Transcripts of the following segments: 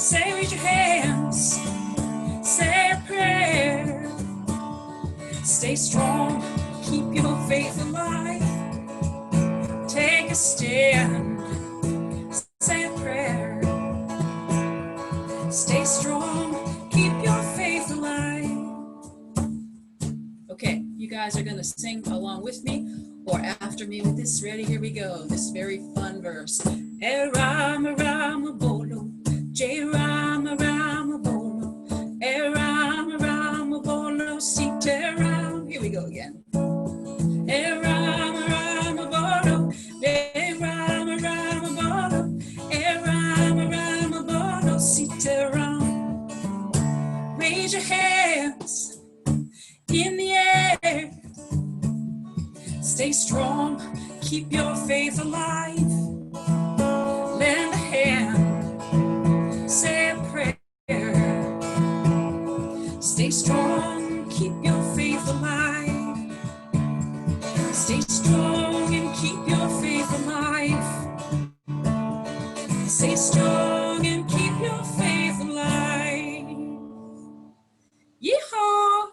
Say, raise your hands. Say a prayer. Stay strong. Keep your faith alive. Take a stand. Say a prayer. Stay strong. Keep your faith alive. Okay, you guys are going to sing along with me or after me with this. Ready? Here we go. This very fun verse. E rama rama bolo, J rama rama bolo, E rama rama bolo, si te ram. Here we go again. E rama rama bolo, E rama rama bolo, E rama rama bolo, si te ram. Raise your hands in the air. Stay strong, keep your faith alive. Lend a hand, say a prayer. Stay strong, keep your faith alive. Stay strong and keep your faith alive. Stay strong and keep your faith alive. Yeehaw!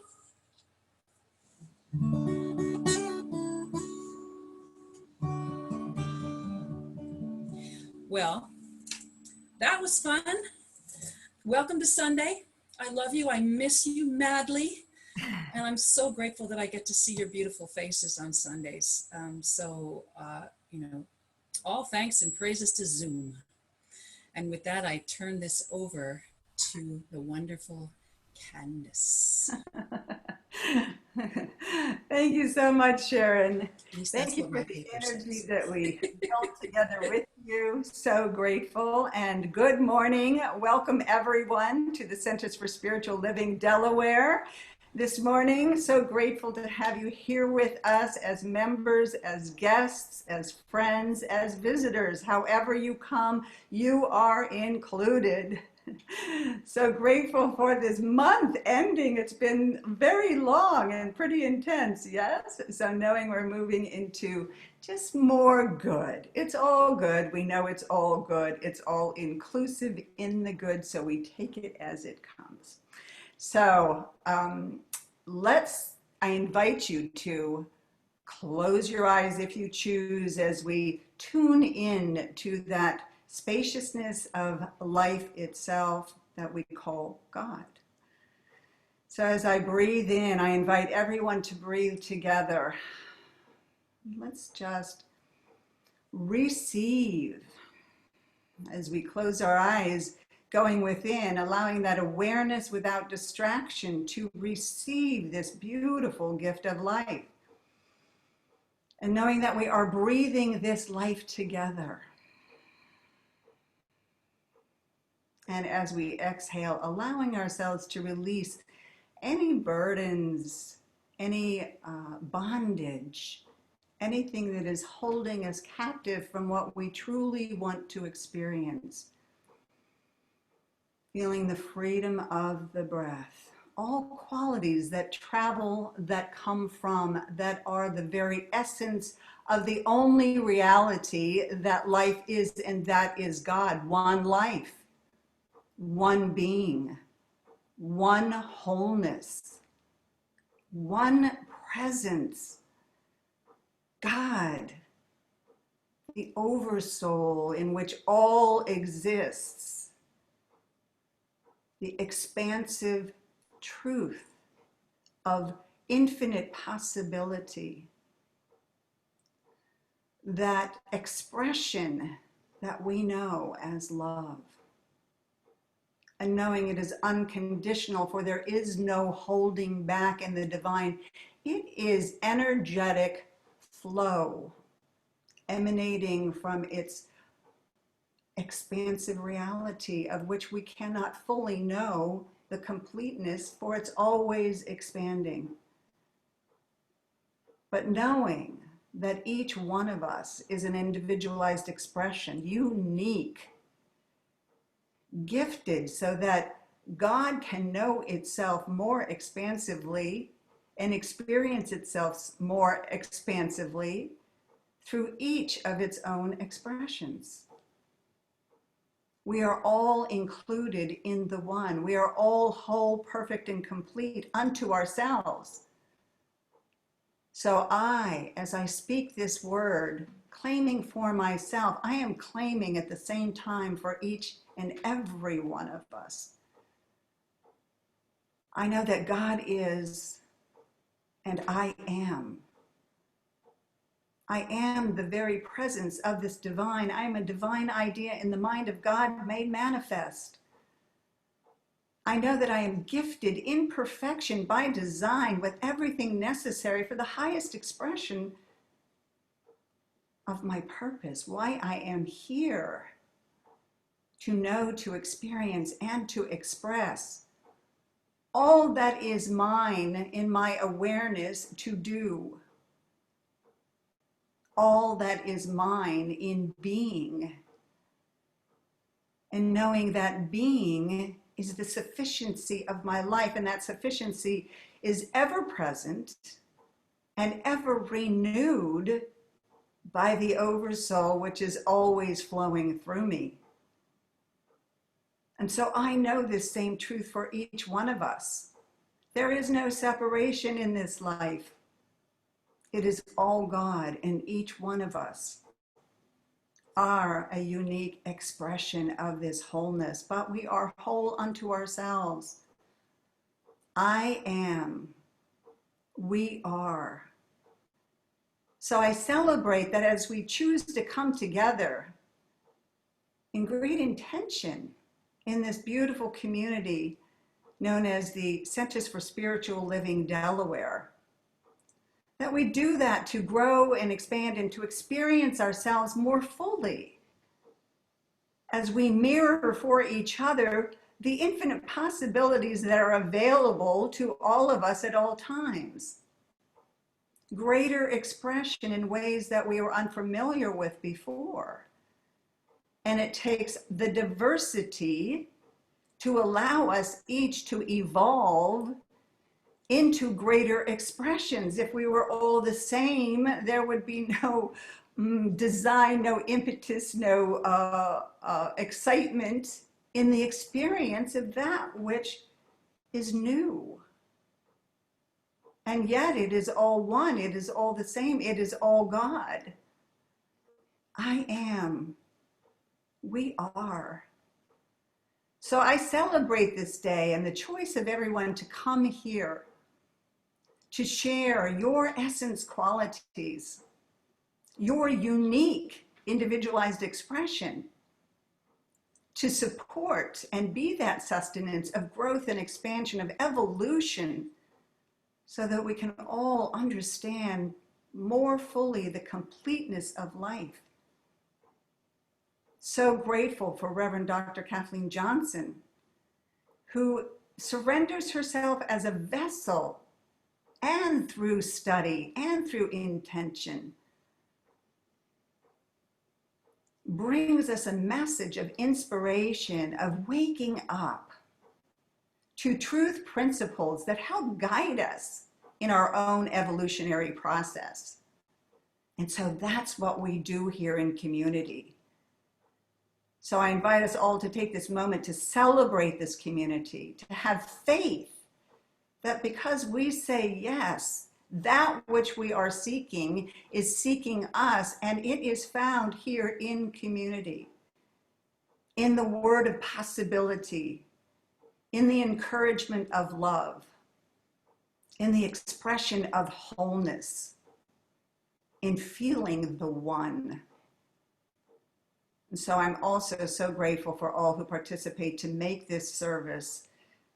Well, that was fun. Welcome to Sunday. I love you. I miss you madly. And I'm so grateful that I get to see your beautiful faces on Sundays. All thanks and praises to Zoom. And with that, I turn this over to the wonderful Candace. Thank you so much, Sharon. Thank you for the energy that we built together with you. So grateful. And good morning. Welcome, everyone, to the Centers for Spiritual Living, Delaware. This morning, so grateful to have you here with us as members, as guests, as friends, as visitors. However you come, you are included. So grateful for this month ending. It's been very long and pretty intense, yes? So knowing we're moving into just more good. It's all good. We know it's all good. It's all inclusive in the good, so we take it as it comes. So I invite you to close your eyes if you choose as we tune in to that spaciousness of life itself that we call God. So as I breathe in, I invite everyone to breathe together. Let's just receive as we close our eyes, going within, allowing that awareness without distraction to receive this beautiful gift of life. And knowing that we are breathing this life together. And as we exhale, allowing ourselves to release any burdens, any bondage, anything that is holding us captive from what we truly want to experience. Feeling the freedom of the breath. All qualities that travel, that come from, that are the very essence of the only reality that life is, and that is God. One life. One being, one wholeness, one presence, God, the oversoul in which all exists, the expansive truth of infinite possibility, that expression that we know as love. And knowing it is unconditional, for there is no holding back in the divine. It is energetic flow emanating from its expansive reality, of which we cannot fully know the completeness, for it's always expanding. But knowing that each one of us is an individualized expression, unique, gifted, so that God can know itself more expansively and experience itself more expansively through each of its own expressions. We are all included in the one. We are all whole, perfect, and complete unto ourselves. So I, as I speak this word, claiming for myself, I am claiming at the same time for each and every one of us. I know that God is, and I am. I am the very presence of this divine. I am a divine idea in the mind of God made manifest. I know that I am gifted in perfection by design with everything necessary for the highest expression of my purpose, why I am here, to know, to experience, and to express all that is mine in my awareness to do. All that is mine in being, and knowing that being is the sufficiency of my life, and that sufficiency is ever present and ever renewed by the Oversoul, which is always flowing through me. And so I know this same truth for each one of us. There is no separation in this life. It is all God, and each one of us are a unique expression of this wholeness, but we are whole unto ourselves. I am. We are. So I celebrate that as we choose to come together in great intention in this beautiful community known as the Centers for Spiritual Living, Delaware, that we do that to grow and expand and to experience ourselves more fully as we mirror for each other the infinite possibilities that are available to all of us at all times. Greater expression in ways that we were unfamiliar with before. And it takes the diversity to allow us each to evolve into greater expressions. If we were all the same, there would be no design, no impetus, no excitement in the experience of that which is new. And yet it is all one, it is all the same, it is all God. I am. We are. So I celebrate this day and the choice of everyone to come here to share your essence qualities, your unique individualized expression, to support and be that sustenance of growth and expansion, of evolution, so that we can all understand more fully the completeness of life. So grateful for Reverend Dr. Kathleen Johnson, who surrenders herself as a vessel, and through study and through intention, brings us a message of inspiration, of waking up to truth principles that help guide us in our own evolutionary process. And so that's what we do here in community. So I invite us all to take this moment to celebrate this community, to have faith that because we say yes, that which we are seeking is seeking us, and it is found here in community, in the word of possibility, in the encouragement of love, in the expression of wholeness, in feeling the one. And so I'm also so grateful for all who participate to make this service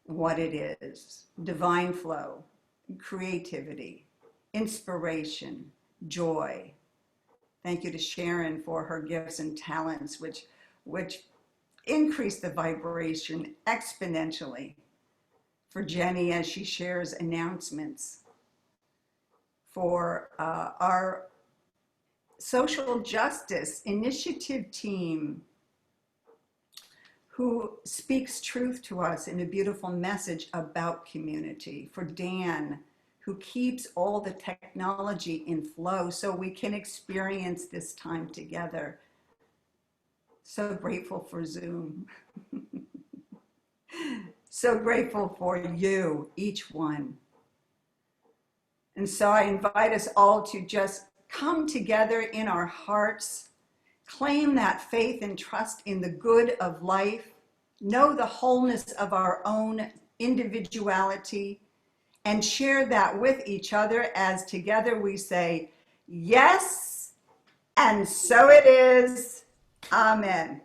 what it is: divine flow, creativity, inspiration, joy. Thank you to Sharon for her gifts and talents, which increase the vibration exponentially. For Jenny as she shares announcements. For our social justice initiative team, who speaks truth to us in a beautiful message about community. For Dan, who keeps all the technology in flow so we can experience this time together. So grateful for Zoom. So grateful for you, each one. And so I invite us all to just come together in our hearts, claim that faith and trust in the good of life, know the wholeness of our own individuality, and share that with each other as together we say, yes, and so it is. Amen.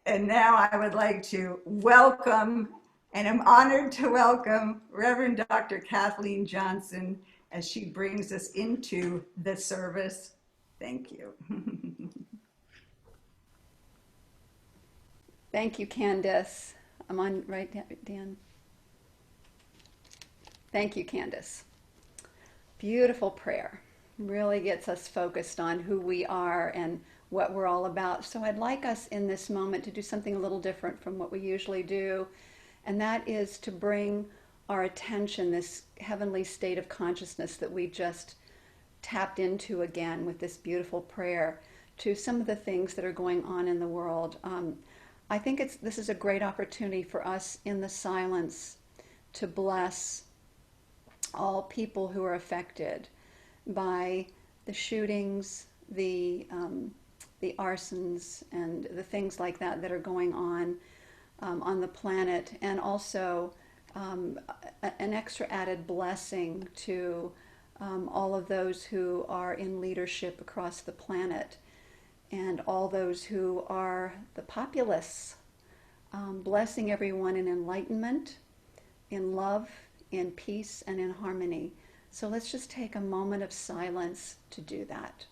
And now I would like to welcome, and I'm honored to welcome Reverend Dr. Kathleen Johnson as she brings us into the service. Thank you. Thank you, Candace. I'm on, right, Dan? Thank you, Candace. Beautiful prayer. Really gets us focused on who we are and what we're all about. So I'd like us in this moment to do something a little different from what we usually do, and that is to bring our attention, this heavenly state of consciousness that we just tapped into again with this beautiful prayer, to some of the things that are going on in the world. I think this is a great opportunity for us in the silence to bless all people who are affected by the shootings, the arsons, and the things like that that are going on the planet, and also an extra added blessing to all of those who are in leadership across the planet, and all those who are the populace, blessing everyone in enlightenment, in love, in peace, and in harmony. So let's just take a moment of silence to do that.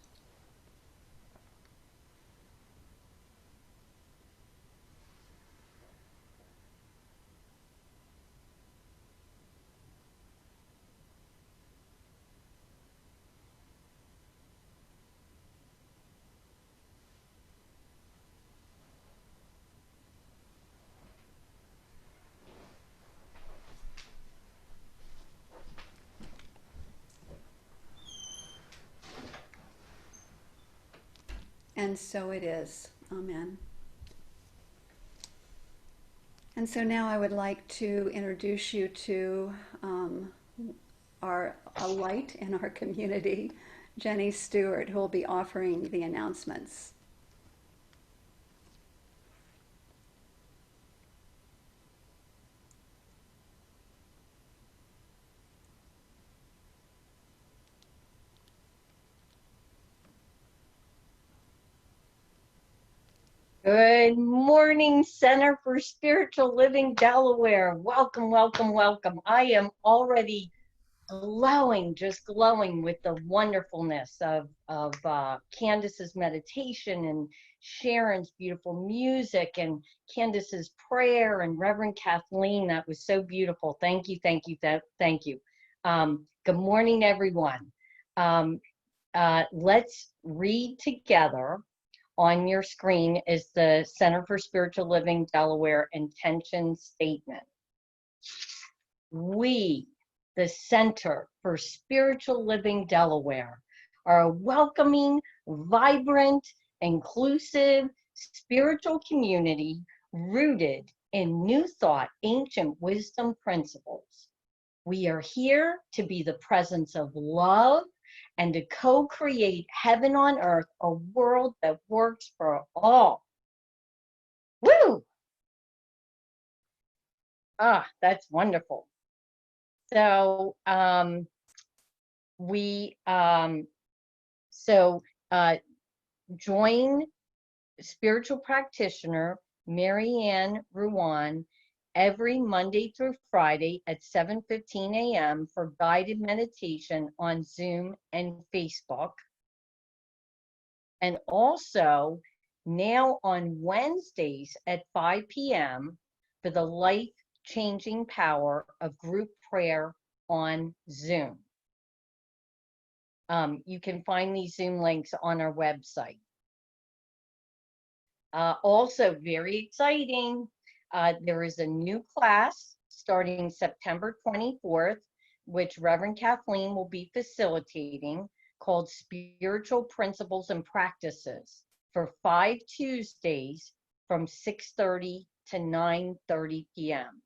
And so it is. Amen. And so now I would like to introduce you to a light in our community, Jenny Stewart, who will be offering the announcements. Good morning, Center for Spiritual Living, Delaware. Welcome, welcome, welcome. I am already glowing, just glowing with the wonderfulness of Candace's meditation and Sharon's beautiful music and Candace's prayer and Reverend Kathleen. That was so beautiful. Thank you, thank you, thank you. Good morning, everyone. Let's read together. On your screen is the Center for Spiritual Living Delaware intention statement. We, the Center for Spiritual Living Delaware, are a welcoming, vibrant, inclusive, spiritual community rooted in New Thought, ancient wisdom principles. We are here to be the presence of love and to co-create heaven on earth, a world that works for all. Woo! Ah, that's wonderful. So join spiritual practitioner Marianne Ruan every Monday through Friday at 7:15 a.m. for guided meditation on Zoom and Facebook. And also now on Wednesdays at 5 p.m. for the life-changing power of group prayer on Zoom. You can find these Zoom links on our website. Also very exciting, there is a new class starting September 24th, which Reverend Kathleen will be facilitating, called Spiritual Principles and Practices. for 5 Tuesdays from 6:30 to 9:30 p.m.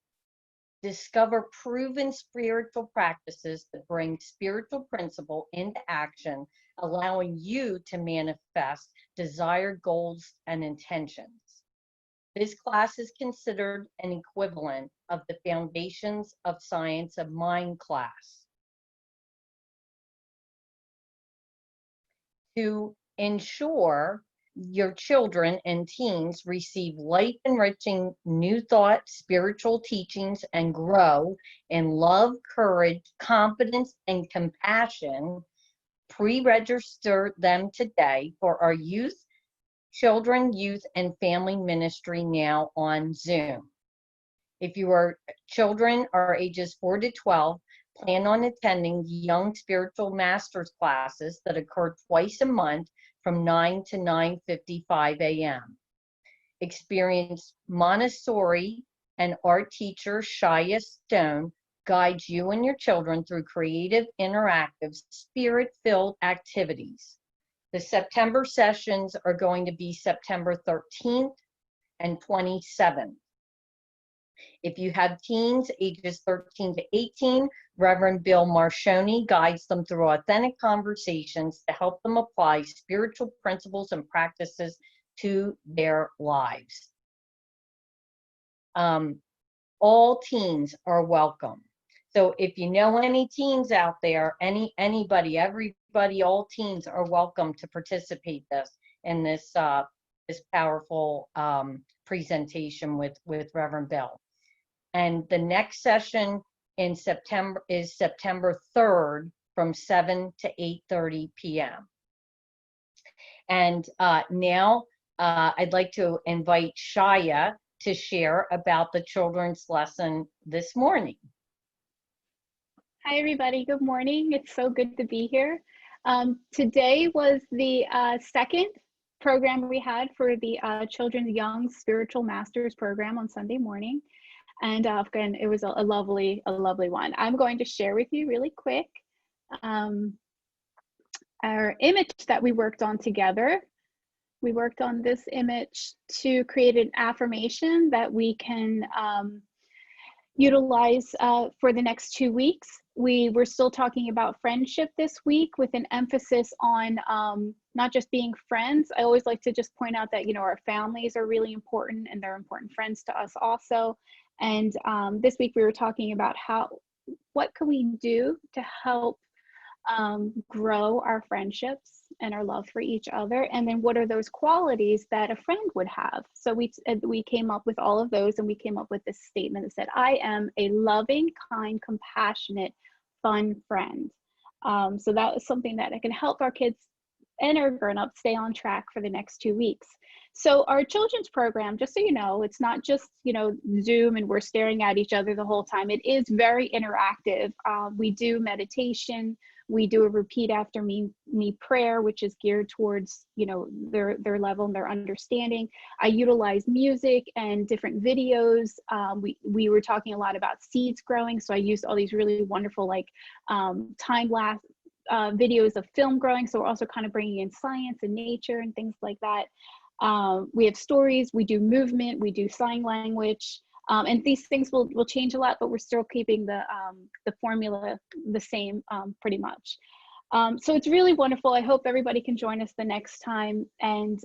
Discover proven spiritual practices that bring spiritual principle into action, allowing you to manifest desired goals and intentions. This class is considered an equivalent of the Foundations of Science of Mind class. To ensure your children and teens receive life-enriching new thought, spiritual teachings, and grow in love, courage, confidence, and compassion, pre-register them today for our children, youth, and family ministry now on Zoom. If your children are ages 4 to 12, plan on attending Young Spiritual Masters classes that occur twice a month from 9 to 9:55 a.m. Experienced Montessori and art teacher Shia Stone guides you and your children through creative, interactive, spirit-filled activities. The September sessions are going to be September 13th and 27th. If you have teens ages 13 to 18, Reverend Bill Marshoni guides them through authentic conversations to help them apply spiritual principles and practices to their lives. All teens are welcome. So if you know any teens out there, anybody, everybody, all teens are welcome to participate in this powerful presentation with Reverend Bill. And the next session in September is September 3rd from 7 to 8:30 p.m. And now I'd like to invite Shia to share about the children's lesson this morning. Hi, everybody. Good morning. It's so good to be here. Today was the second program we had for the Children's Young Spiritual Masters program on Sunday morning. And again, it was a lovely one. I'm going to share with you really quick our image that we worked on together. We worked on this image to create an affirmation that we can utilize for the next 2 weeks. We were still talking about friendship this week with an emphasis on not just being friends. I always like to just point out that, you know, our families are really important and they're important friends to us also. And this week we were talking about what can we do to help grow our friendships and our love for each other, and then what are those qualities that a friend would have. So we came up with all of those, and we came up with this statement that said, I am a loving, kind, compassionate, fun friend. So that is something that can help our kids and our grown-ups stay on track for the next 2 weeks. So our children's program, just so you know, it's not just, you know, Zoom and we're staring at each other the whole time. It is very interactive. We do meditation. We do a repeat after me prayer, which is geared towards, you know, their level and their understanding. I utilize music and different videos. We were talking a lot about seeds growing. So I used all these really wonderful, like time-lapse videos of film growing. So we're also kind of bringing in science and nature and things like that. We have stories, we do movement, we do sign language, and these things will change a lot, but we're still keeping the formula the same pretty much. So it's really wonderful. I hope everybody can join us the next time. And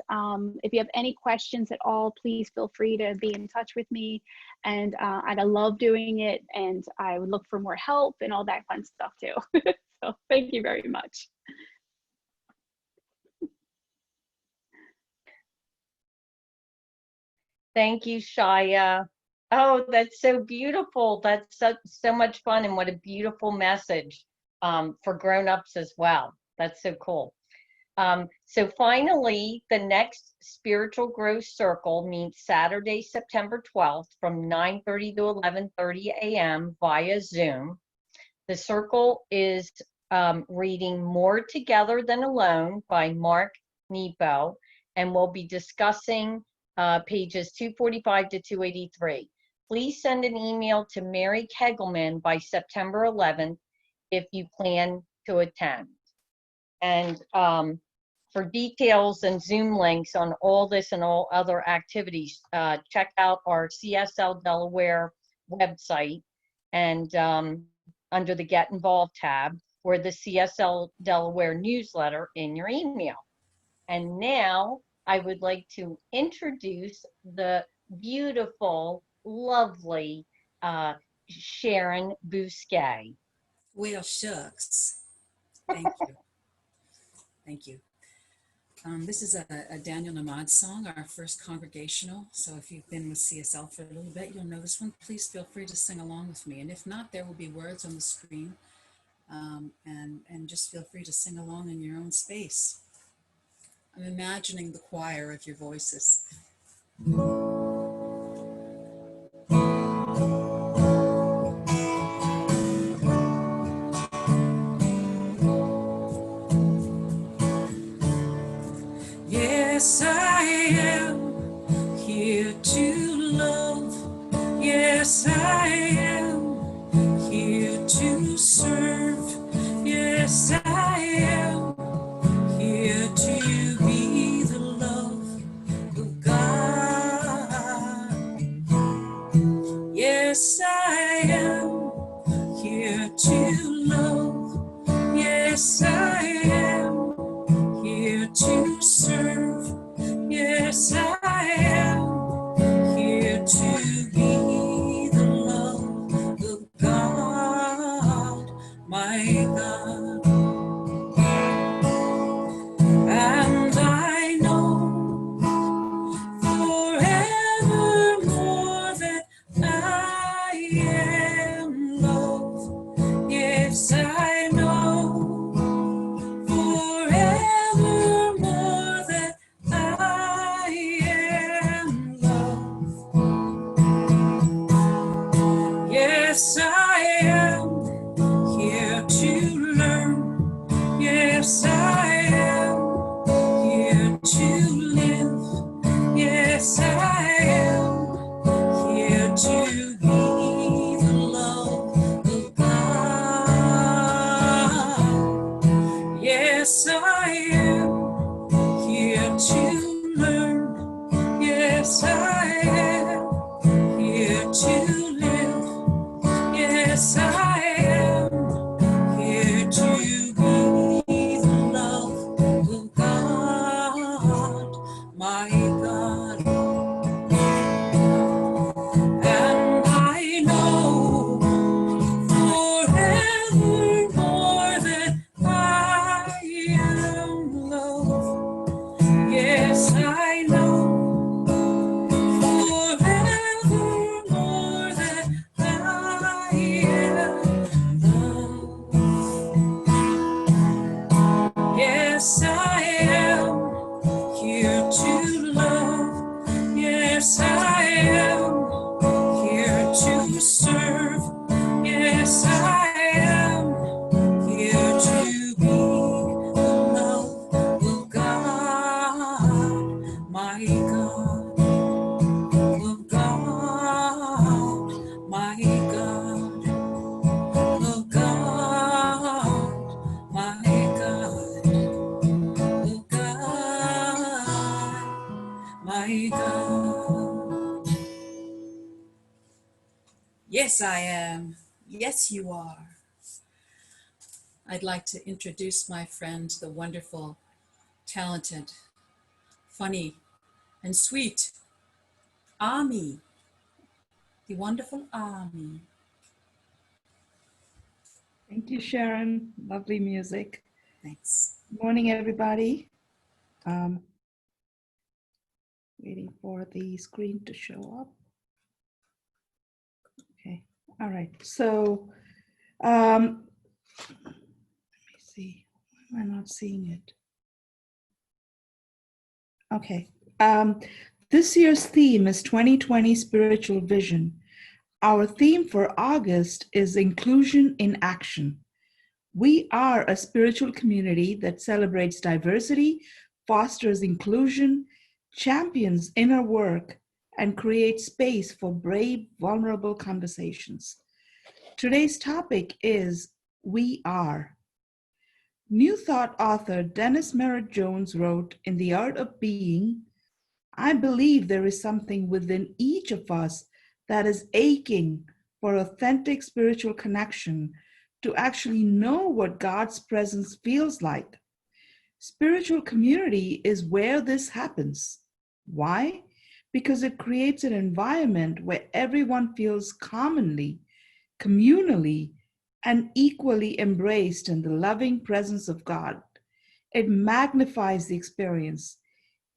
if you have any questions at all, please feel free to be in touch with me. And I love doing it, and I would look for more help and all that fun stuff too. So thank you very much. Thank you, Shia. Oh, that's so beautiful. That's so much fun, and what a beautiful message for grown-ups as well. That's so cool. So finally, the next Spiritual Growth Circle meets Saturday, September 12th from 9:30 to 11:30 a.m. via Zoom. The circle is reading More Together Than Alone by Mark Nepo, and we'll be discussing pages 245 to 283. Please send an email to Mary Kegelman by September 11th if you plan to attend. And For details and Zoom links on all this and all other activities, check out our CSL Delaware website and under the Get Involved tab, or the CSL Delaware newsletter in your email. And now I would like to introduce the beautiful, lovely Sharon Bousquet. Well, shucks. Thank you. Thank you. This is a Daniel Namad song, our first congregational. So if you've been with CSL for a little bit, you'll know this one. Please feel free to sing along with me. And if not, there will be words on the screen. And just feel free to sing along in your own space. I'm imagining the choir of your voices. Yes, I am here to love. Yes, I am here to serve. Yes, I am here to be the love of God. Yes, I am here to love. Yes, I am here to serve. Yes, I am here to be the love of God, my God. And I know forevermore that I am loved. Yes, I know forevermore that I am loved. Yes, I am here to learn. Yes, I am here to live. Yes, I am here to be the love of God. Yes, I am here to learn. Yes, I am here to live. Yes, I am here to be the love of God, my God. And I know forevermore that I am loved. Yes, I know forevermore that I am loved. Yes, I am here to love. Yes, I am here to serve. Yes, I am here to be the love of God, my God, of God, my God, of God, my God, of God, my God. Yes, I am. Yes, you are. I'd like to introduce my friend, the wonderful, talented, funny, and sweet Ami, the wonderful Ami. Thank you, Sharon. Lovely music. Thanks. Good morning, everybody. Waiting for the screen to show up. Okay. All right. So, let me see. Why am I not seeing it? Okay. This year's theme is 2020 Spiritual Vision. Our theme for August is Inclusion in Action. We are a spiritual community that celebrates diversity, fosters inclusion, champions inner work, and creates space for brave, vulnerable conversations. Today's topic is We Are. New Thought author Dennis Merritt Jones wrote in The Art of Being, I believe there is something within each of us that is aching for authentic spiritual connection to actually know what God's presence feels like. Spiritual community is where this happens. Why? Because it creates an environment where everyone feels commonly, communally, and equally embraced in the loving presence of God. It magnifies the experience.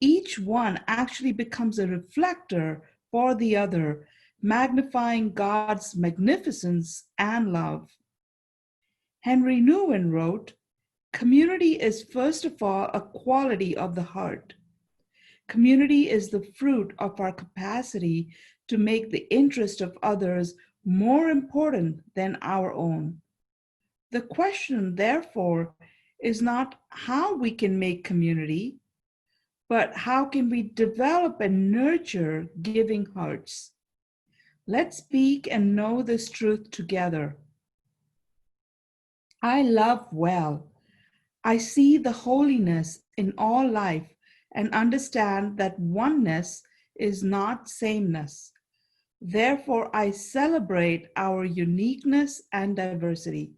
Each one actually becomes a reflector for the other, magnifying God's magnificence and love. Henry Nouwen wrote, community is first of all a quality of the heart. Community is the fruit of our capacity to make the interest of others more important than our own. The question, therefore, is not how we can make community, but how can we develop and nurture giving hearts? Let's speak and know this truth together. I love well. I see the holiness in all life and understand that oneness is not sameness. Therefore, I celebrate our uniqueness and diversity.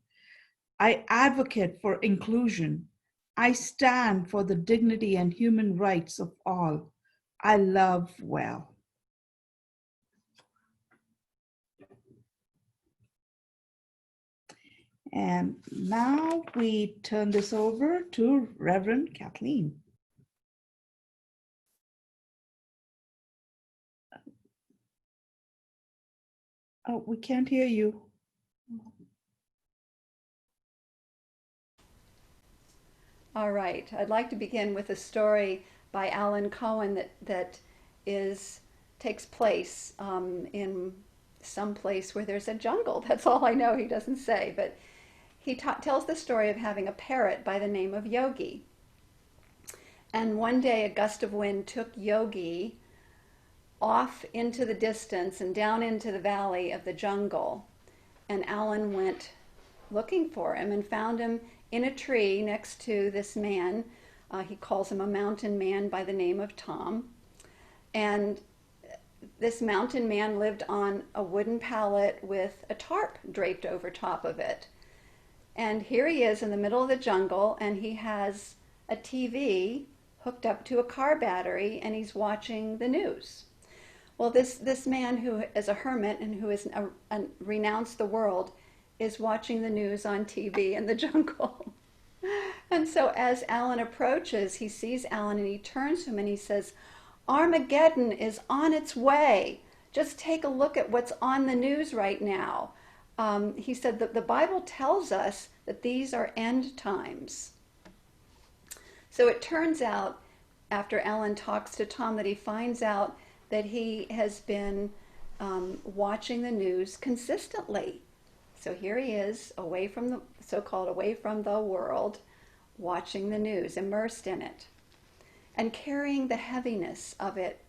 I advocate for inclusion. I stand for the dignity and human rights of all. I love well. And now we turn this over to Reverend Kathleen. Oh, we can't hear you. All right, I'd like to begin with a story by Alan Cohen that takes place in some place where there's a jungle. That's all I know. He doesn't say, but he tells the story of having a parrot by the name of Yogi. And one day a gust of wind took Yogi off into the distance and down into the valley of the jungle. And Alan went looking for him and found him in a tree next to this man. He calls him a mountain man by the name of Tom. And this mountain man lived on a wooden pallet with a tarp draped over top of it. And here he is in the middle of the jungle, and he has a TV hooked up to a car battery, and he's watching the news. Well, this man who is a hermit and who is renounced the world is watching the news on TV in the jungle. And so as Alan approaches, he sees Alan and he turns to him and he says, Armageddon is on its way. Just take a look at what's on the news right now. He said that the Bible tells us that these are end times. So it turns out, after Alan talks to Tom, that he finds out that he has been watching the news consistently. So here he is, away from the so-called away from the world, watching the news, immersed in it, and carrying the heaviness of it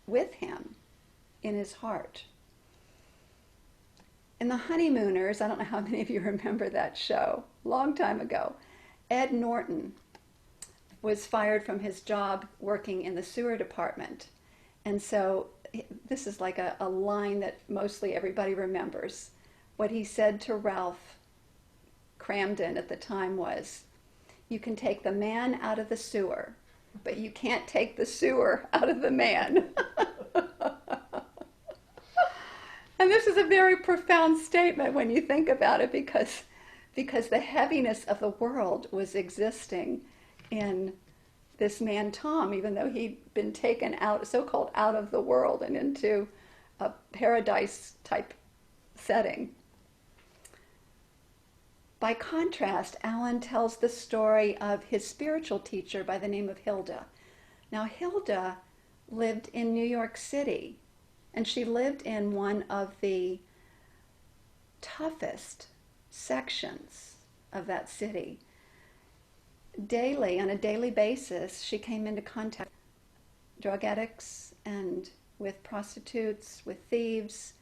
with him in his heart. In The Honeymooners, I don't know how many of you remember that show, long time ago, Ed Norton was fired from his job working in the sewer department. And so this is like a line that mostly everybody remembers. What he said to Ralph Cramden at the time was, you can take the man out of the sewer, but you can't take the sewer out of the man. And this is a very profound statement when you think about it, because the heaviness of the world was existing in this man Tom, even though he'd been taken out, so-called out of the world and into a paradise type setting. By contrast, Alan tells the story of his spiritual teacher by the name of Hilda. Now, Hilda lived in New York City, and she lived in one of the toughest sections of that city. Daily, on a daily basis, she came into contact with drug addicts and with prostitutes, with thieves,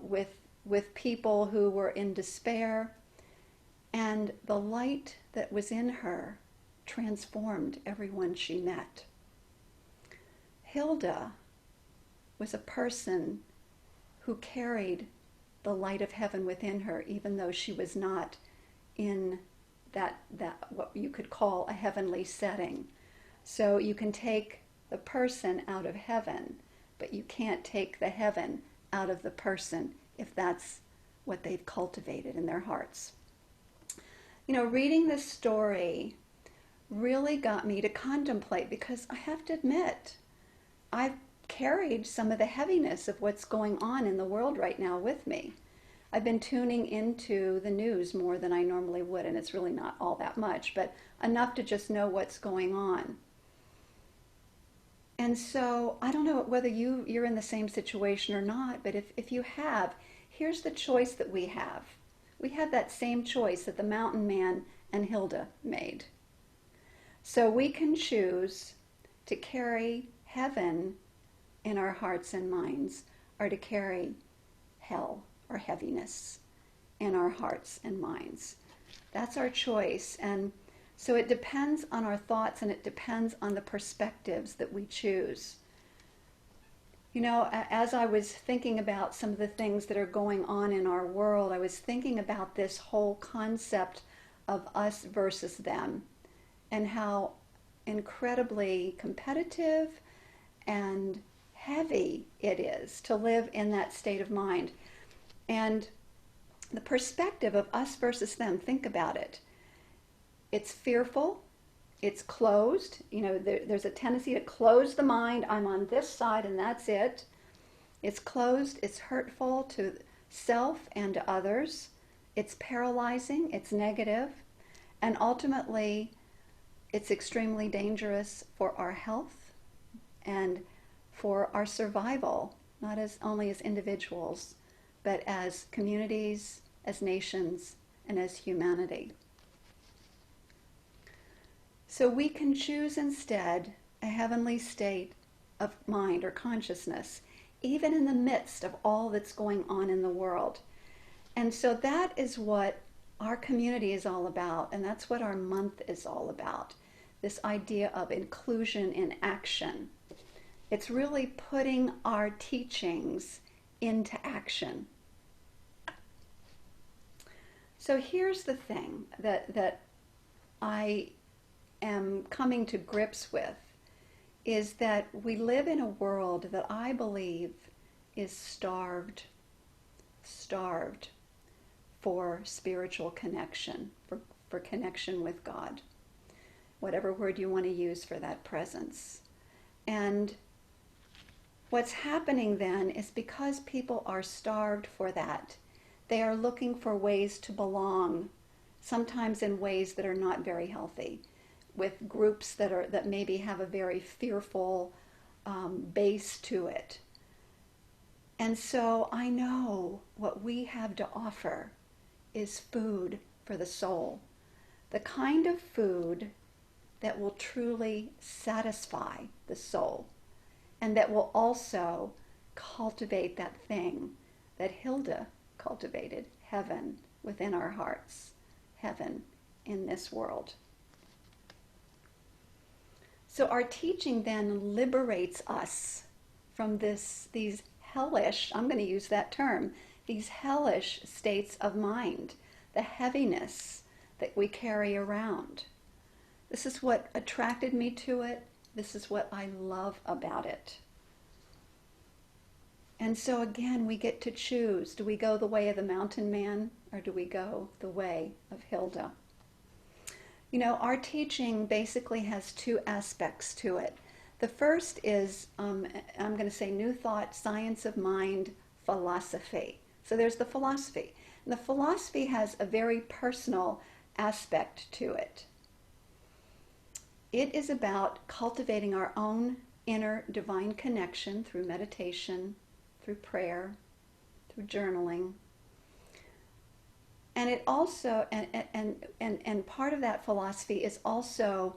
with people who were in despair. And the light that was in her transformed everyone she met. Hilda was a person who carried the light of heaven within her, even though she was not in that what you could call a heavenly setting. So you can take the person out of heaven, but you can't take the heaven out of the person if that's what they've cultivated in their hearts. You know, reading this story really got me to contemplate, because I have to admit, I've carried some of the heaviness of what's going on in the world right now with me. I've been tuning into the news more than I normally would, and it's really not all that much, but enough to just know what's going on. And so I don't know whether you're in the same situation or not, but if you have, here's the choice that we have. We have that same choice that the mountain man and Hilda made. So we can choose to carry heaven in our hearts and minds, or to carry hell or heaviness in our hearts and minds. That's our choice. And so it depends on our thoughts, and it depends on the perspectives that we choose. You know, as I was thinking about some of the things that are going on in our world, I was thinking about this whole concept of us versus them, and how incredibly competitive and heavy it is to live in that state of mind. And the perspective of us versus them, think about it. It's fearful, it's closed. You know, there's a tendency to close the mind. I'm on this side and that's it. It's closed, it's hurtful to self and to others. It's paralyzing, it's negative, and ultimately it's extremely dangerous for our health and for our survival, not as only as individuals, but as communities, as nations, and as humanity. So we can choose instead a heavenly state of mind or consciousness, even in the midst of all that's going on in the world. And so that is what our community is all about, and that's what our month is all about, this idea of inclusion in action. It's really putting our teachings into action. So here's the thing that I am coming to grips with, is that we live in a world that I believe is starved for spiritual connection, for connection with God, whatever word you want to use for that presence. And what's happening then is, because people are starved for that, they are looking for ways to belong, sometimes in ways that are not very healthy, with groups that maybe have a very fearful base to it. And so I know what we have to offer is food for the soul, the kind of food that will truly satisfy the soul, and that will also cultivate that thing that Hilda cultivated, heaven within our hearts, heaven in this world. So our teaching then liberates us from these hellish, I'm going to use that term, these hellish states of mind, the heaviness that we carry around. This is what attracted me to it. This is what I love about it. And so again, we get to choose. Do we go the way of the mountain man, or do we go the way of Hilda? You know, our teaching basically has two aspects to it. The first is, I'm going to say, New Thought, Science of Mind, Philosophy. So there's the philosophy. And the philosophy has a very personal aspect to it. It is about cultivating our own inner divine connection through meditation, through prayer, through journaling. And it also, and part of that philosophy is also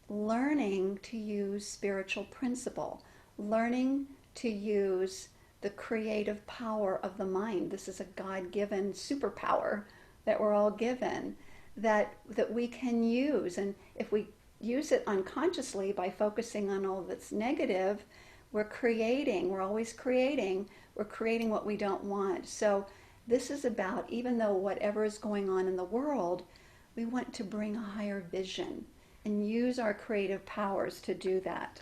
learning to use spiritual principle, learning to use the creative power of the mind. This is a God-given superpower that we're all given, that we can use. And if we use it unconsciously by focusing on all that's negative, we're always creating what we don't want. So this is about, even though whatever is going on in the world, we want to bring a higher vision and use our creative powers to do that.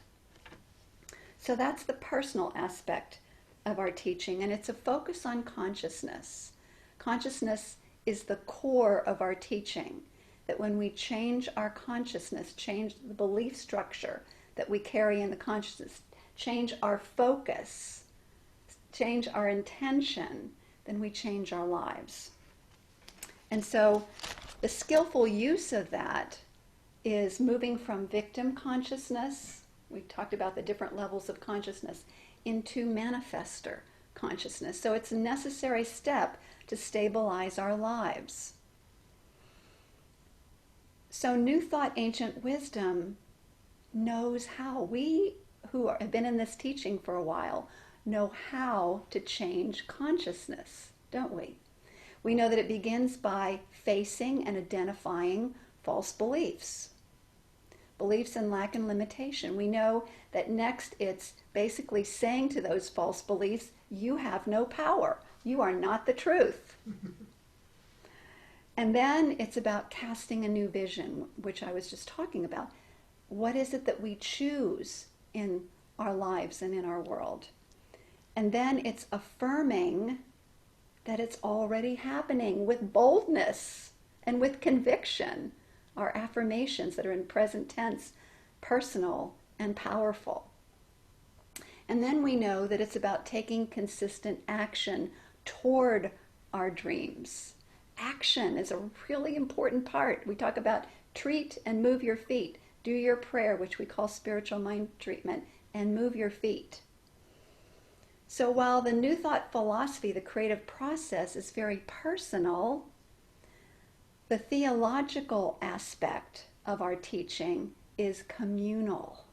So that's the personal aspect of our teaching, and it's a focus on consciousness. Consciousness is the core of our teaching, that when we change our consciousness, change the belief structure that we carry in the consciousness, change our focus, change our intention, then we change our lives. And so the skillful use of that is moving from victim consciousness, we talked about the different levels of consciousness, into manifester consciousness. So it's a necessary step to stabilize our lives. So New Thought, Ancient Wisdom knows how. We who have been in this teaching for a while know how to change consciousness, don't we? We know that it begins by facing and identifying false beliefs. Beliefs in lack and limitation. We know that next it's basically saying to those false beliefs, you have no power. You are not the truth. And then it's about casting a new vision, which I was just talking about. What is it that we choose in our lives and in our world? And then it's affirming that it's already happening with boldness and with conviction. Our affirmations that are in present tense, personal and powerful. And then we know that it's about taking consistent action toward our dreams. Action is a really important part. We talk about treat and move your feet. Do your prayer, which we call spiritual mind treatment, and move your feet. So while the New Thought philosophy, the creative process, is very personal, the theological aspect of our teaching is communal.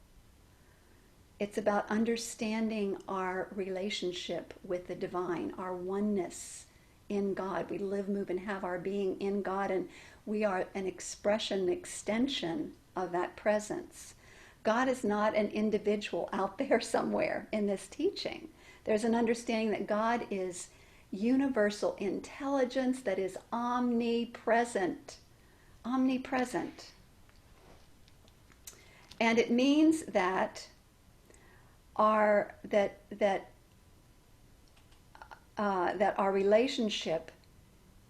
It's about understanding our relationship with the divine, our oneness in God. We live, move, and have our being in God, and we are an expression, an extension of that presence. God is not an individual out there somewhere in this teaching. There's an understanding that God is universal intelligence that is omnipresent. Omnipresent. And it means that our relationship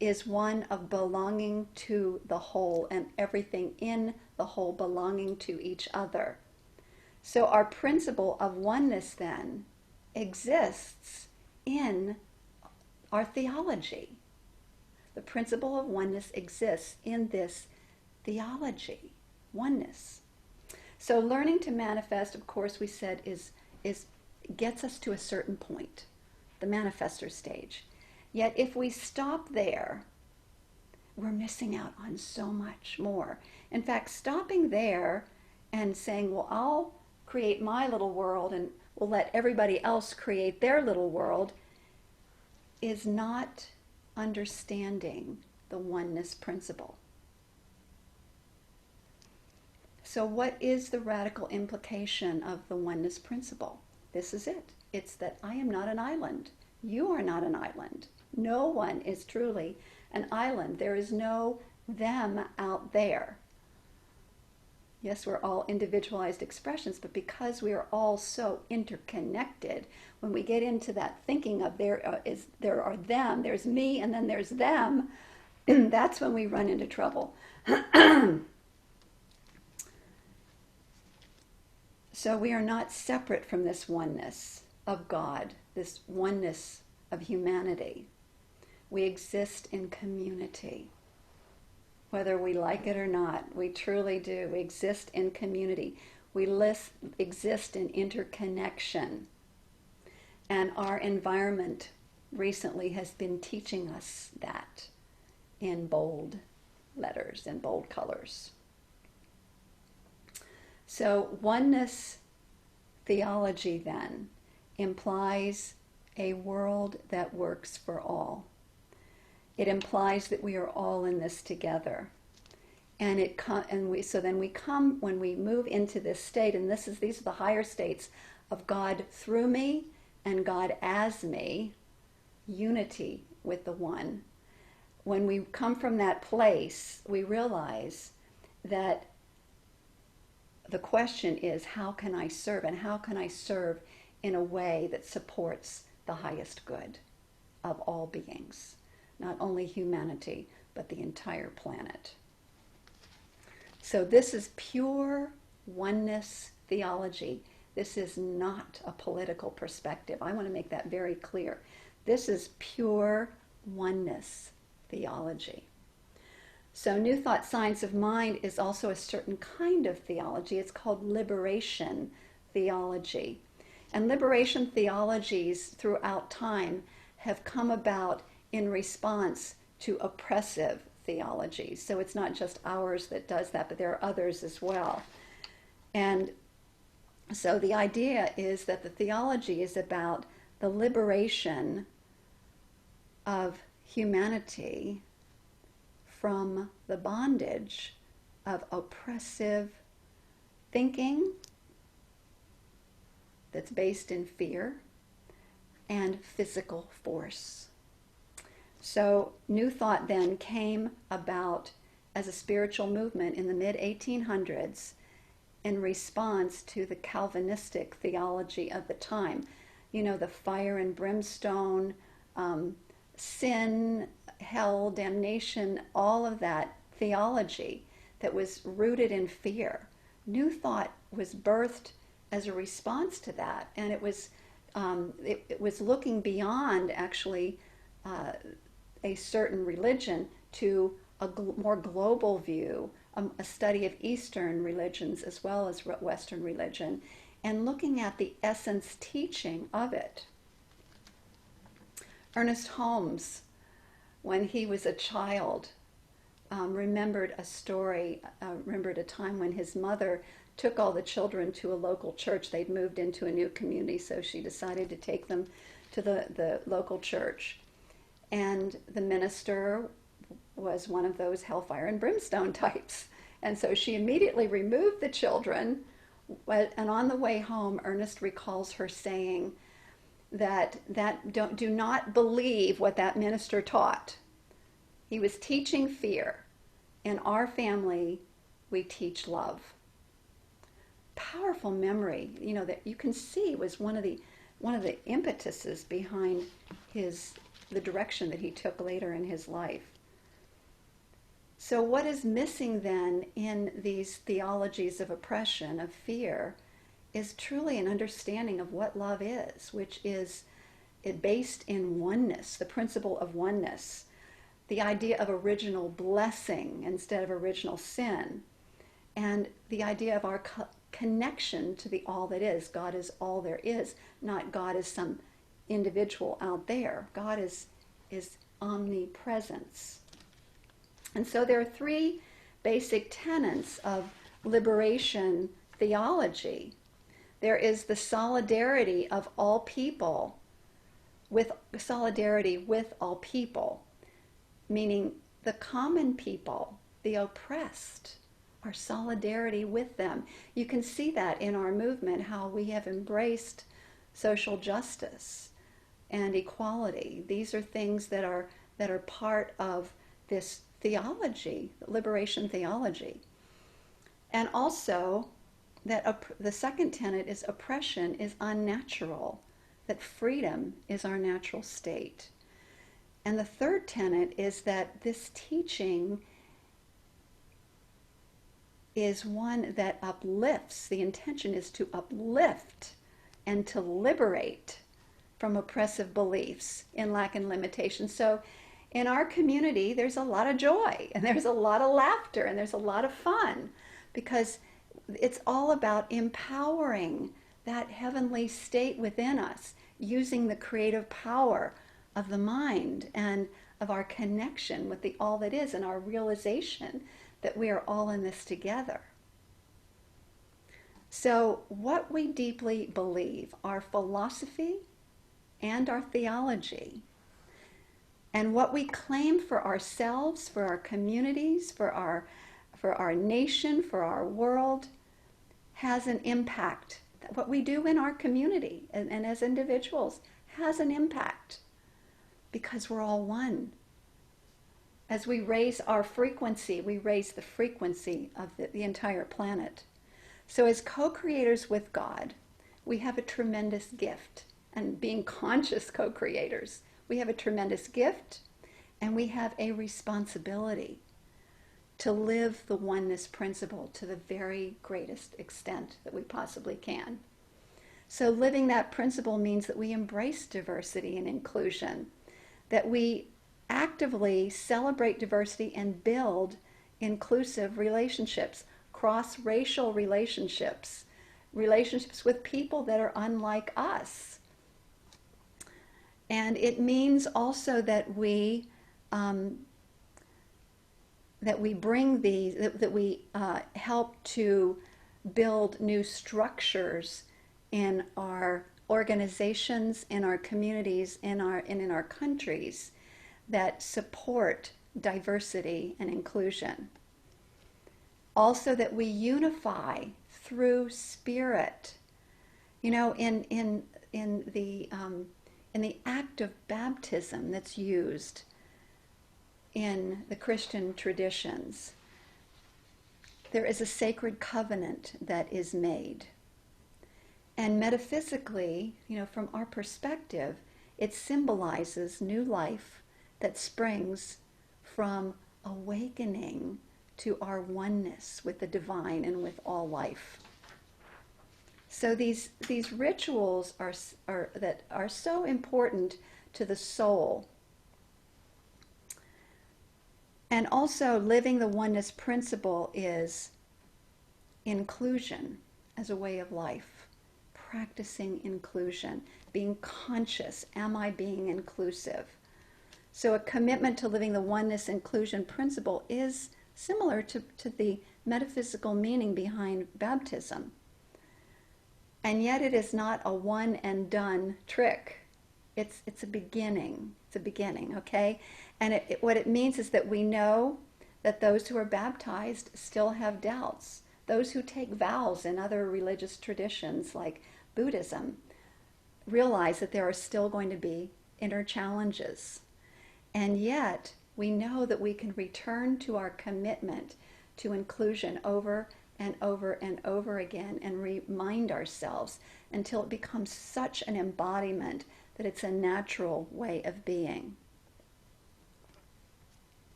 is one of belonging to the whole, and everything in the whole belonging to each other. So our principle of oneness then exists in our theology. The principle of oneness exists in this theology, oneness. So learning to manifest, of course, we said is gets us to a certain point, the manifester stage. Yet if we stop there, we're missing out on so much more. In fact, stopping there and saying, well, I'll create my little world and we'll let everybody else create their little world, is not understanding the oneness principle. So what is the radical implication of the oneness principle? This is it. It's that I am not an island. You are not an island. No one is truly an island. There is no them out there. Yes, we're all individualized expressions, but because we are all so interconnected, when we get into that thinking of there are them, there's me, and then there's them, that's when we run into trouble. So we are not separate from this oneness of God, this oneness of humanity. We exist in community. Whether we like it or not, we truly do. We exist in community. We exist in interconnection. And our environment recently has been teaching us that in bold letters, in bold colors. So oneness theology then implies a world that works for all. It implies that we are all in this together. And then we come, when we move into this state, and these are the higher states of God through me and God as me, unity with the one. When we come from that place, we realize that the question is, how can I serve? And how can I serve in a way that supports the highest good of all beings? Not only humanity, but the entire planet. So this is pure oneness theology. This is not a political perspective. I want to make that very clear. This is pure oneness theology. So New Thought Science of Mind is also a certain kind of theology. It's called liberation theology. And liberation theologies throughout time have come about in response to oppressive theology. So it's not just ours that does that, but there are others as well. And so the idea is that the theology is about the liberation of humanity from the bondage of oppressive thinking that's based in fear and physical force. So New Thought then came about as a spiritual movement in the mid-1800s in response to the Calvinistic theology of the time. You know, the fire and brimstone, sin, hell, damnation, all of that theology that was rooted in fear. New Thought was birthed as a response to that, and it was looking beyond actually a certain religion to a more global view, a study of Eastern religions as well as Western religion, and looking at the essence teaching of it. Ernest Holmes, when he was a child, remembered a story, remembered a time when his mother took all the children to a local church. They'd moved into a new community, so she decided to take them to the local church. And the minister was one of those hellfire and brimstone types. And so she immediately removed the children. And on the way home, Ernest recalls her saying that do not believe what that minister taught. He was teaching fear. In our family, we teach love. Powerful memory, you know, that you can see was one of the impetuses behind the direction that he took later in his life. So what is missing then in these theologies of oppression, of fear, is truly an understanding of what love is, which is based in oneness, the principle of oneness, the idea of original blessing instead of original sin, and the idea of our connection to the all that is. God is all there is, not God is some individual out there. God is omnipresence. And so there are three basic tenets of liberation theology. There is the solidarity of all people, solidarity with all people, meaning the common people, the oppressed, our solidarity with them. You can see that in our movement, how we have embraced social justice and equality. These are things that are part of this theology, liberation theology. And also that the second tenet is oppression is unnatural, that freedom is our natural state. And the third tenet is that this teaching is one that uplifts. The intention is to uplift and to liberate from oppressive beliefs in lack and limitation. So in our community, there's a lot of joy, and there's a lot of laughter, and there's a lot of fun, because it's all about empowering that heavenly state within us, using the creative power of the mind and of our connection with the all that is, and our realization that we are all in this together. So what we deeply believe, our philosophy and our theology, and what we claim for ourselves, for our communities, for for our nation, for our world, has an impact. What we do in our community and as individuals has an impact because we're all one. As we raise our frequency, we raise the frequency of the entire planet. So as co-creators with God, we have a tremendous gift. And being conscious co-creators, we have a tremendous gift and we have a responsibility to live the oneness principle to the very greatest extent that we possibly can. So living that principle means that we embrace diversity and inclusion, that we actively celebrate diversity and build inclusive relationships, cross-racial relationships, relationships with people that are unlike us. And it means also that we bring these, that we help to build new structures in our organizations, in our communities, and in our countries that support diversity and inclusion. Also that we unify through spirit. You know, in the act of baptism that's used in the Christian traditions, there is a sacred covenant that is made. And metaphysically, you know, from our perspective, it symbolizes new life that springs from awakening to our oneness with the divine and with all life. So these rituals are so important to the soul. And also living the oneness principle is inclusion as a way of life, practicing inclusion, being conscious, am I being inclusive? So a commitment to living the oneness inclusion principle is similar to the metaphysical meaning behind baptism. And yet it is not a one and done trick. It's a beginning. It's a beginning, okay? And what it means is that we know that those who are baptized still have doubts. Those who take vows in other religious traditions like Buddhism realize that there are still going to be inner challenges. And yet we know that we can return to our commitment to inclusion over and over and over again and remind ourselves until it becomes such an embodiment that it's a natural way of being.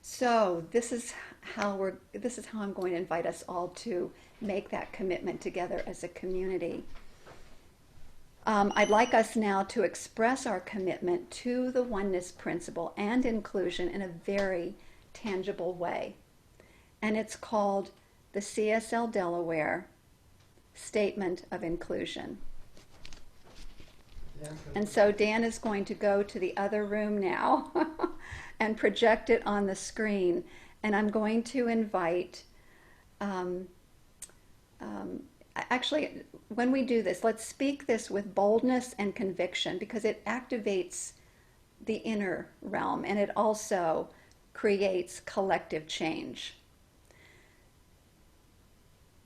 So this is how I'm going to invite us all to make that commitment together as a community. I'd like us now to express our commitment to the oneness principle and inclusion in a very tangible way. And it's called the CSL Delaware Statement of Inclusion. And so Dan is going to go to the other room now and project it on the screen. And I'm going to invite, actually, when we do this, let's speak this with boldness and conviction because it activates the inner realm and it also creates collective change.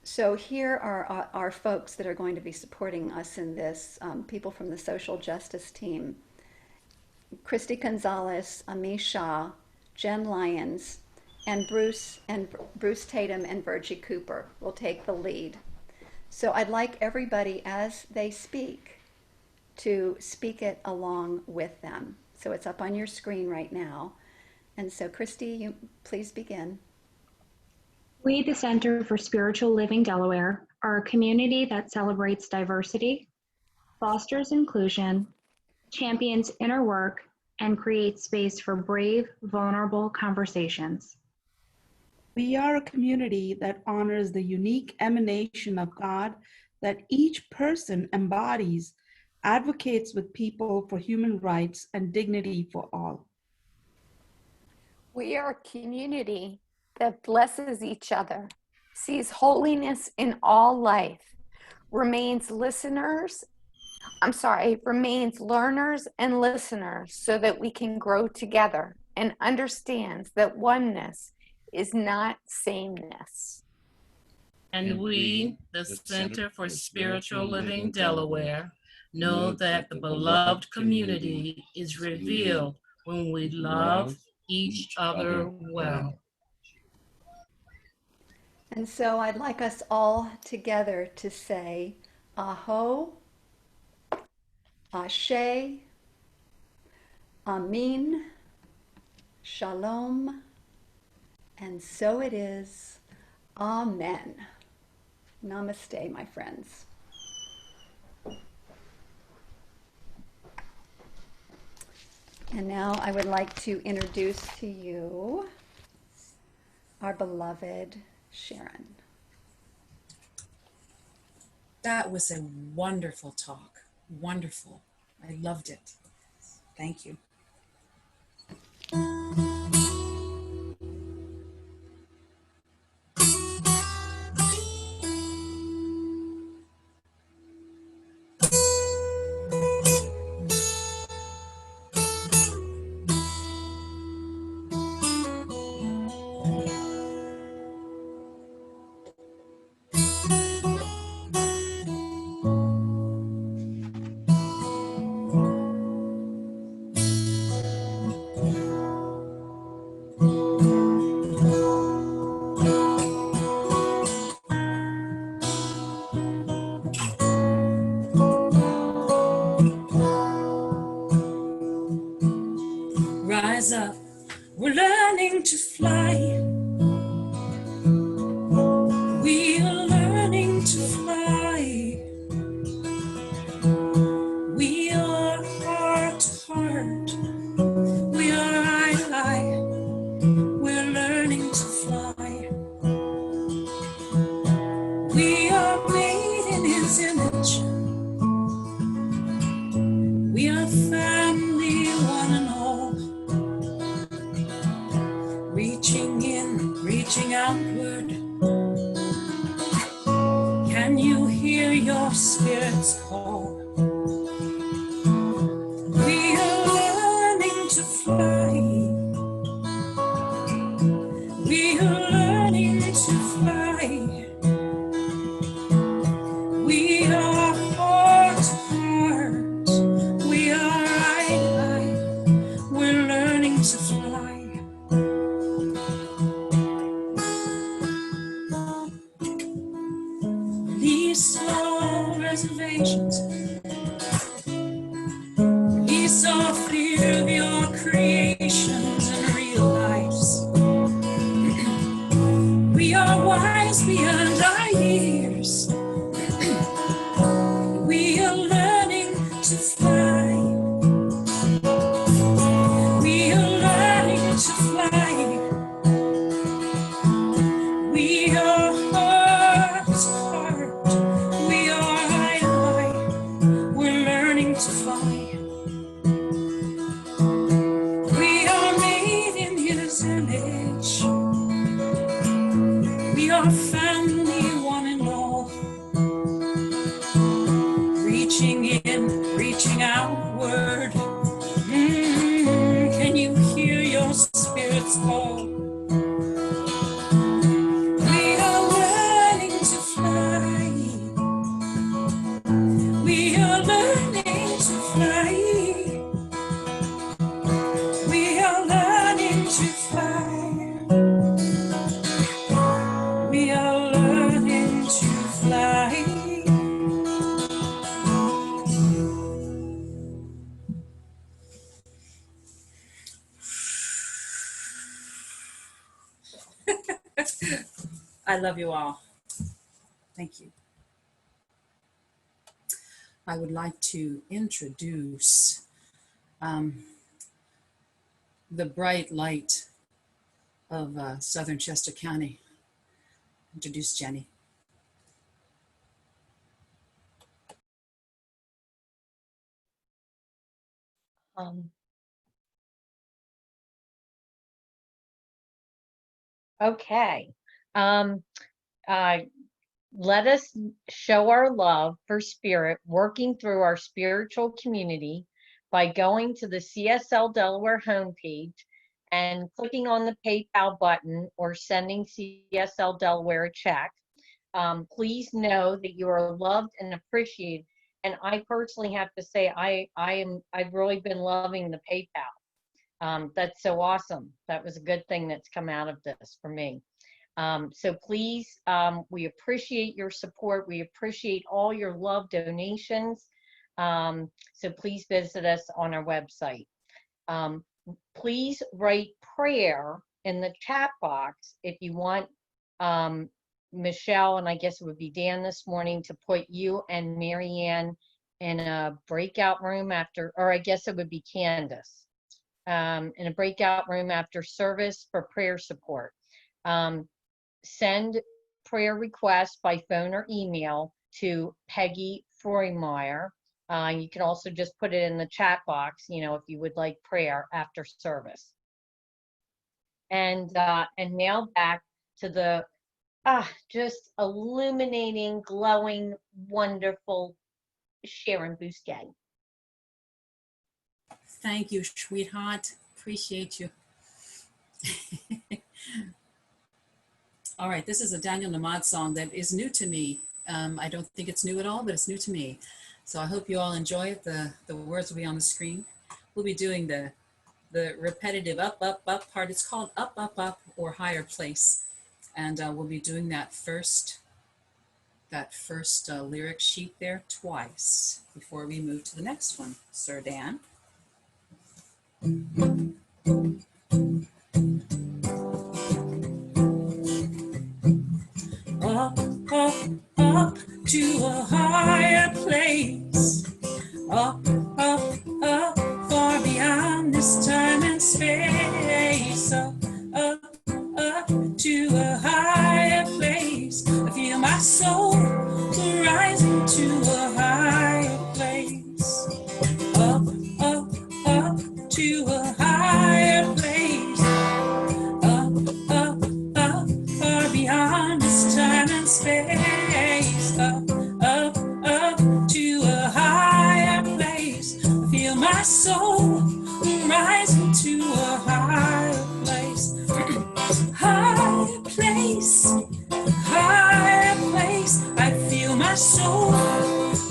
So here are our folks that are going to be supporting us in this, people from the social justice team. Christy Gonzalez, Amish Shah, Jen Lyons, and Bruce Tatum and Virgie Cooper will take the lead. So I'd like everybody, as they speak, to speak it along with them. So it's up on your screen right now. And so Christy, you please begin. We, the Center for Spiritual Living Delaware, are a community that celebrates diversity, fosters inclusion, champions inner work, and creates space for brave, vulnerable conversations. We are a community that honors the unique emanation of God that each person embodies, advocates with people for human rights and dignity for all. We are a community that blesses each other, sees holiness in all life, remains learners and listeners so that we can grow together and understands that oneness is not sameness. And we, the Center for Spiritual Living Delaware, know that the beloved community is revealed when we love each other well. And so I'd like us all together to say, Aho, Ashe, Amin, Shalom, and so it is. Amen. Namaste, my friends. And now I would like to introduce to you our beloved Sharon. That was a wonderful talk. Wonderful. I loved it. Thank you. Rise up, we're learning to fly. We are learning to fly. We are heart to heart. We are eye to eye. We're learning to fly. We are made in His image. We are family, one and all. Reaching in, reaching outward. Can you hear your spirit's call? We are learning to fly. We are learning to fly. We are heart to heart. We are eye to eye. We're learning to fly. Release all reservations. Release all fear of your creations and real lives. We are wise beyond our years. We are learning to fly. We are learning to fly. We are heart to heart. We are eye to eye. We're learning to fly. We are made in His image. We are family, one and all. Reaching in, reaching outward. Can you hear your spirit's call? We are learning to fly. We are learning to fly. We are learning to fly. We are learning to fly. I love you all. Thank you. I would like to introduce the bright light of Southern Chester County. Introduce Jenny. Okay. Let us show our love for spirit, working through our spiritual community by going to the CSL Delaware homepage and clicking on the PayPal button or sending CSL Delaware a check. Please know that you are loved and appreciated. And I personally have to say, I've really been loving the PayPal. That's so awesome. That was a good thing that's come out of this for me. So please, we appreciate your support. We appreciate all your love donations. So please visit us on our website. Please write prayer in the chat box if you want Michelle, and I guess it would be Dan this morning, to put you and Marianne in a breakout room after, or I guess it would be Candace, in a breakout room after service for prayer support. Send prayer requests by phone or email to Peggy Froymeyer. You can also just put it in the chat box, you know, if you would like prayer after service. And now back to the just illuminating, glowing, wonderful Sharon Bousquet. Thank you, sweetheart. Appreciate you. All right, this is a Daniel Namad song that is new to me. I don't think it's new at all, but it's new to me. So I hope you all enjoy it. The words will be on the screen. We'll be doing the repetitive up, up, up part. It's called up, up, up, or higher place. And we'll be doing that first lyric sheet there twice before we move to the next one. Sir Dan. Up, up, up to a higher place. Up, up, up, far beyond this time and space. Up, up, up to a higher place. I feel my soul rising to a higher place. Up, up, up to a higher place. Up, up, up, far beyond this time and space. Up, up, up to a higher place. I feel my soul rising to a higher place. Higher place, higher place. I feel my soul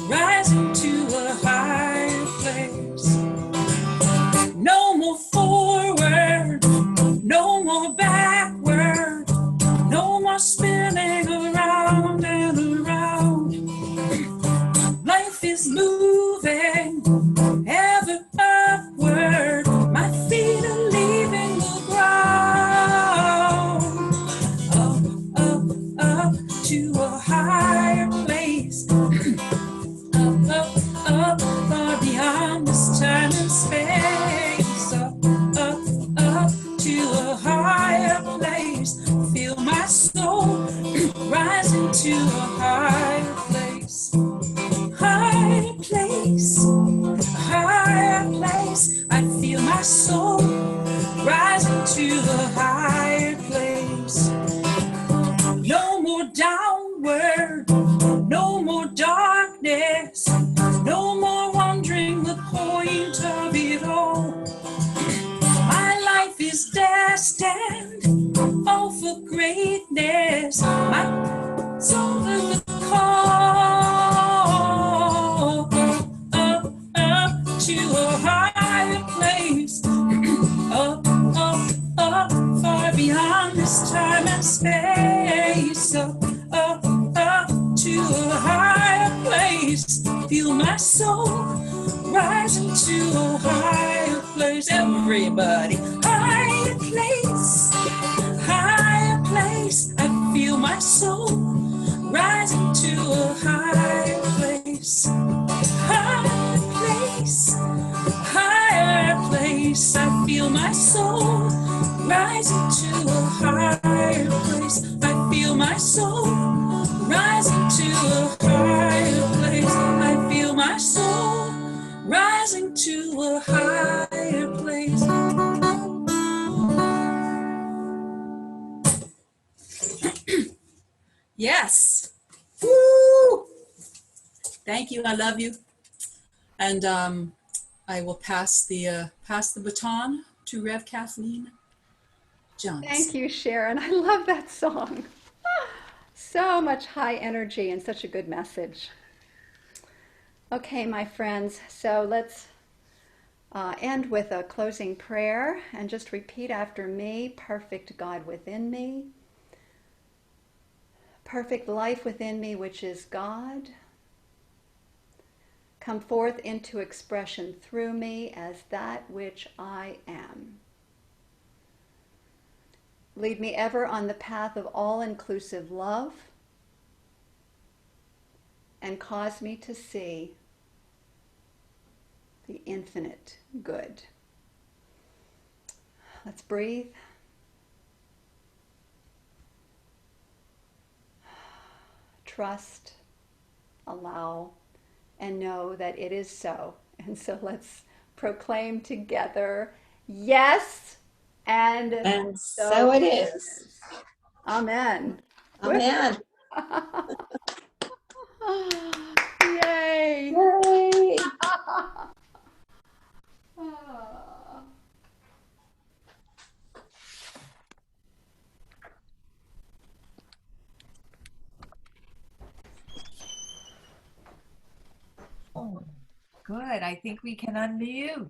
rising to a higher place. No more forward, no more backward, no more spinning around and around. Life is moving ever upward. My feet are leaving the ground. Up, up, up to a higher place. Up, up, up, far beyond this time and space. Up, up, up to a higher place. Feel my soul rising to a higher place. Higher place, higher place. I feel my soul rising to a higher place. No more downward, no more darkness, no more wondering the point of it all. My life is destined, all for greatness. My soul is the call. Up, up to a higher place. Up, up, up, far beyond this time and space. Up, up, up to a higher place. Feel my soul rising to a higher place. Everybody, higher place, higher place. I feel my soul rising to a higher place. Higher place, higher place. I feel my soul rising to a higher place. I feel my soul rising to a higher place. I feel my soul rising to a higher place. Yes. Woo! Thank you. I love you. And I will pass the baton to Rev Kathleen. Johnson. Thank you, Sharon. I love that song. So much high energy and such a good message. Okay, my friends, so let's end with a closing prayer and just repeat after me. Perfect God within me, perfect life within me, which is God, come forth into expression through me as that which I am. Lead me ever on the path of all-inclusive love and cause me to see the infinite good. Let's breathe. Trust, allow, and know that it is so. And so let's proclaim together, yes, and so it is. Amen. Amen. Yay. Yay. Oh, good. I think we can unmute.